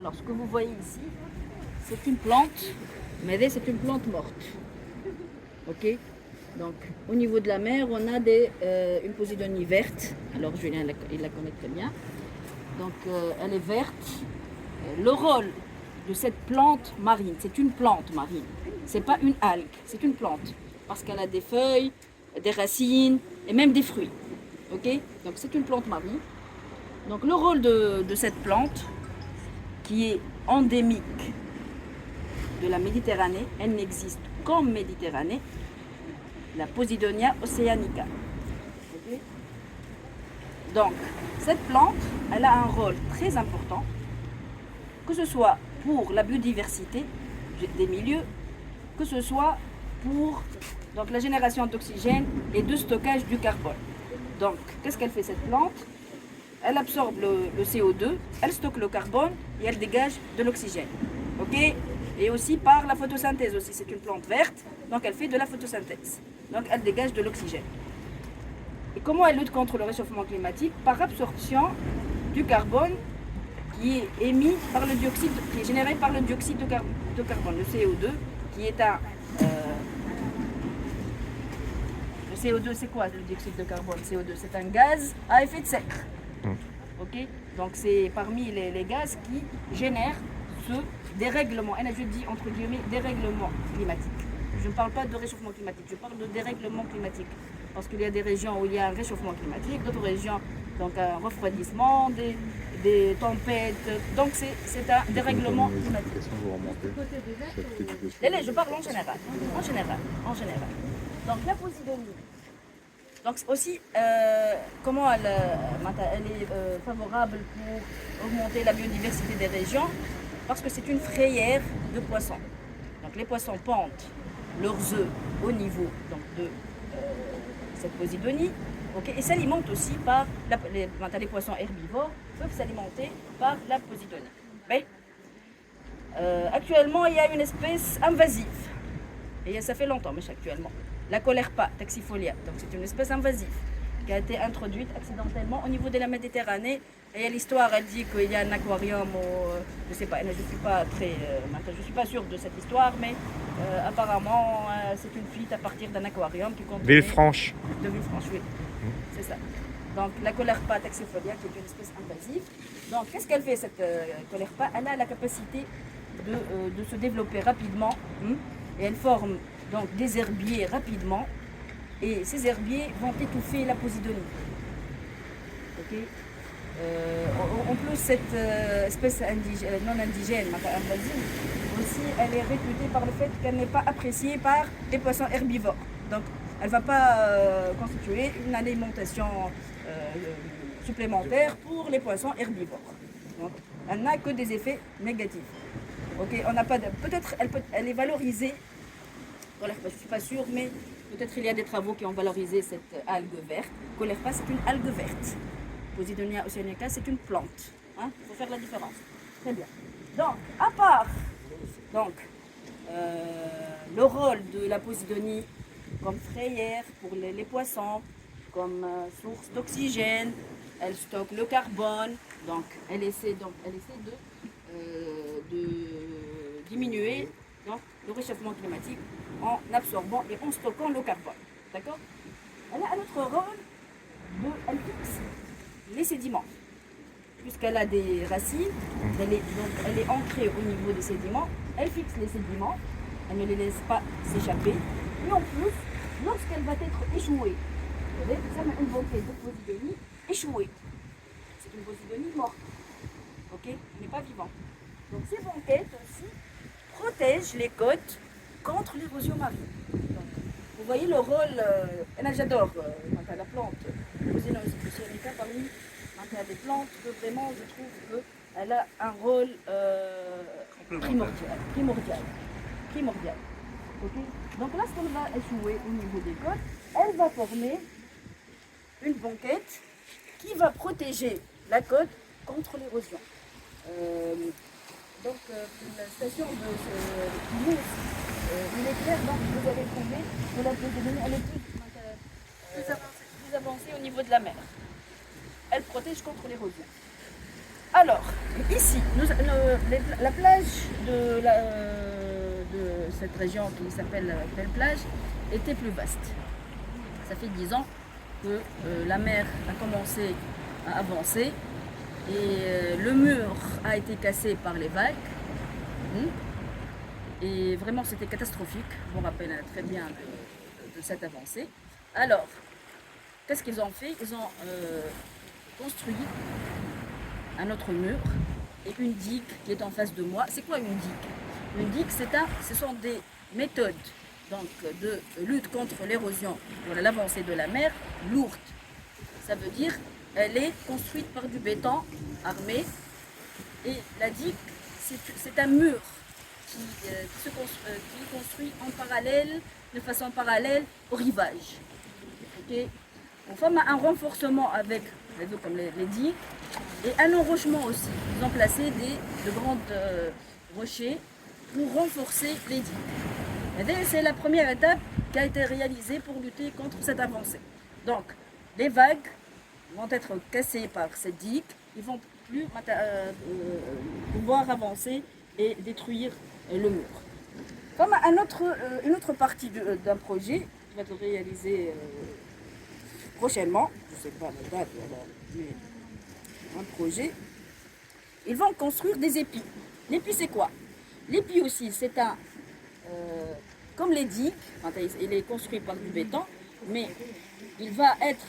Alors, ce que vous voyez ici, c'est une plante, mais c'est une plante morte. Ok. Donc, au niveau de la mer, on a une posidonie verte. Alors, Julien, il la connaît très bien. Donc, elle est verte. Le rôle de cette plante marine, c'est une plante marine. C'est pas une algue, c'est une plante. Parce qu'elle a des feuilles, des racines et même des fruits. Ok. Donc, c'est une plante marine. Donc, le rôle de cette plante, qui est endémique de la Méditerranée, elle n'existe qu'en Méditerranée, la Posidonia oceanica. Okay. Donc, cette plante, elle a un rôle très important, que ce soit pour la biodiversité des milieux, que ce soit pour donc, la génération d'oxygène et de stockage du carbone. Donc, qu'est-ce qu'elle fait cette plante? Elle absorbe le CO2, elle stocke le carbone et elle dégage de l'oxygène. Ok. Et aussi par la photosynthèse aussi, c'est une plante verte, donc elle fait de la photosynthèse. Donc elle dégage de l'oxygène. Et comment elle lutte contre le réchauffement climatique? Par absorption du carbone qui est émis par le dioxyde, qui est généré par le dioxyde de carbone, le CO2, qui est un... le CO2, c'est quoi le dioxyde de carbone? CO2, c'est un gaz à effet de serre. Ok. Donc c'est parmi les gaz qui génèrent ce dérèglement, et là je dis entre guillemets dérèglement climatique. Je ne parle pas de réchauffement climatique, je parle de dérèglement climatique. Parce qu'il y a des régions où il y a un réchauffement climatique, d'autres régions, donc un refroidissement, des tempêtes. Donc c'est un dérèglement climatique. Je parle en général. En général. Donc la Posidonie. Donc aussi, comment elle est favorable pour augmenter la biodiversité des régions? Parce que c'est une frayère de poissons. Donc les poissons pondent leurs œufs au niveau donc, de cette Posidonie, okay, et s'alimentent aussi par les poissons herbivores peuvent s'alimenter par la Posidonie. Mais, actuellement, il y a une espèce invasive, et ça fait longtemps, mais actuellement, la Colerpa taxifolia. Donc c'est une espèce invasive qui a été introduite accidentellement au niveau de la Méditerranée. Et l'histoire, elle dit qu'il y a un aquarium, je ne sais pas, je ne suis pas sûre de cette histoire, mais apparemment, c'est une fuite à partir d'un aquarium qui contenait... Villefranche. De Villefranche, oui. C'est ça. Donc la Colerpa taxifolia, qui est une espèce invasive. Donc qu'est-ce qu'elle fait, cette Colerpa? Elle a la capacité de se développer rapidement, et elle forme donc des herbiers rapidement. Et ces herbiers vont étouffer la Posidonie. Okay. En plus, cette espèce non indigène, invasive, aussi, elle est réputée par le fait qu'elle n'est pas appréciée par les poissons herbivores. Donc, elle ne va pas constituer une alimentation supplémentaire pour les poissons herbivores. Donc, elle n'a que des effets négatifs. Okay. On n'a pas peut-être elle est valorisée. Voilà, je ne suis pas sûre, mais peut-être il y a des travaux qui ont valorisé cette algue verte. Colerpa, c'est une algue verte. Posidonia oceanica, c'est une plante. Il faut faire la différence. Très bien. Donc, à part le rôle de la Posidonie comme frayère pour les poissons, comme source d'oxygène, elle stocke le carbone, donc elle essaie de diminuer donc, le réchauffement climatique en absorbant et en stockant le carbone. D'accord? Elle a un autre rôle, elle fixe les sédiments. Puisqu'elle a des racines, elle est ancrée au niveau des sédiments, elle fixe les sédiments, elle ne les laisse pas s'échapper. Et en plus, lorsqu'elle va être échouée, vous voyez, ça met une bouquet de Posidonie échouée. C'est une Posidonie morte. Ok? Elle n'est pas vivante. Donc ces banquettes aussi protègent les côtes contre l'érosion marine. Donc, vous voyez le rôle, j'adore la plante Posidonia oceanica parmi des plantes que vraiment je trouve qu'elle a un rôle primordial. Okay. Donc lorsqu'elle va échouer au niveau des côtes, elle va former une banquette qui va protéger la côte contre l'érosion. Donc la station de Mousse, il est clair, donc vous avez trouvé que la Posidonie elle est plus avancée au niveau de la mer. Elle protège contre l'érosion. Alors, ici, la plage de cette région qui s'appelle Belle Plage était plus vaste. Ça fait 10 ans que la mer a commencé à avancer et le mur a été cassé par les vagues. Et vraiment, c'était catastrophique. Je me rappelle très bien de cette avancée. Alors, qu'est-ce qu'ils ont fait? Ils ont construit un autre mur et une digue qui est en face de moi. C'est quoi une digue? Une digue, ce sont des méthodes donc, de lutte contre l'érosion, voilà, l'avancée de la mer, lourde. Ça veut dire elle est construite par du béton armé et la digue, c'est un mur qui est construit en parallèle, de façon parallèle au rivage. Okay. On fait un renforcement avec comme les digues et un enrochement aussi. Ils ont placé de grands rochers pour renforcer les digues. C'est la première étape qui a été réalisée pour lutter contre cette avancée. Donc, les vagues vont être cassées par cette digue, ils vont plus pouvoir avancer et détruire le mur. Comme une autre partie d'un projet qui va être réalisé prochainement, je ne sais pas la date, mais un projet, ils vont construire des épis. L'épi c'est quoi? L'épi aussi c'est comme les digues, il est construit par du béton, mais il va être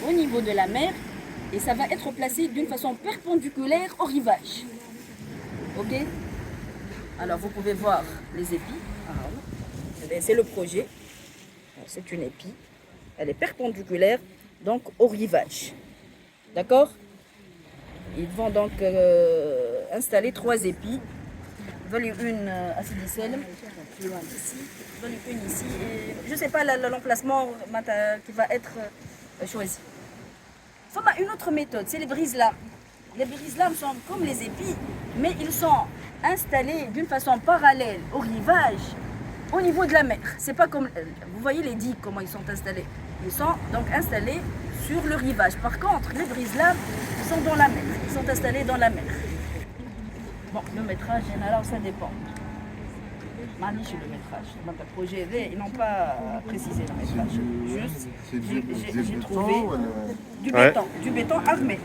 au niveau de la mer et ça va être placé d'une façon perpendiculaire au rivage. Ok? Alors vous pouvez voir les épis. C'est le projet. C'est une épi. Elle est perpendiculaire donc au rivage. D'accord? Ils vont donc installer 3 épis. Ils veulent une à Sidi-Selm, plus loin d'ici. Ils veulent une ici. Et je ne sais pas l'emplacement qui va être choisi. Il faut une autre méthode, c'est les brise-lames. Les brise-lames sont comme les épis, mais ils sont installés d'une façon parallèle au rivage, au niveau de la mer. C'est pas comme, vous voyez les digues, comment ils sont installés. Ils sont donc installés sur le rivage. Par contre, les brise-lames sont dans la mer. Ils sont installés dans la mer. Bon, le métrage, alors ça dépend. Maniche le métrage. Dans le projet, ils n'ont pas précisé le métrage. Juste, j'ai trouvé du béton armé.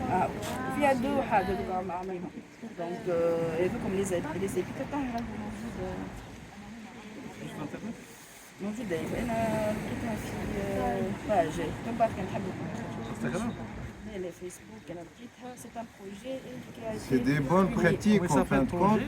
Il y a deux armés. Donc, et vu comme les épis, موجودة أنا لقيتها في باج من بعد كنحب c'est un projet. C'est des bonnes pratiques en fin de compte.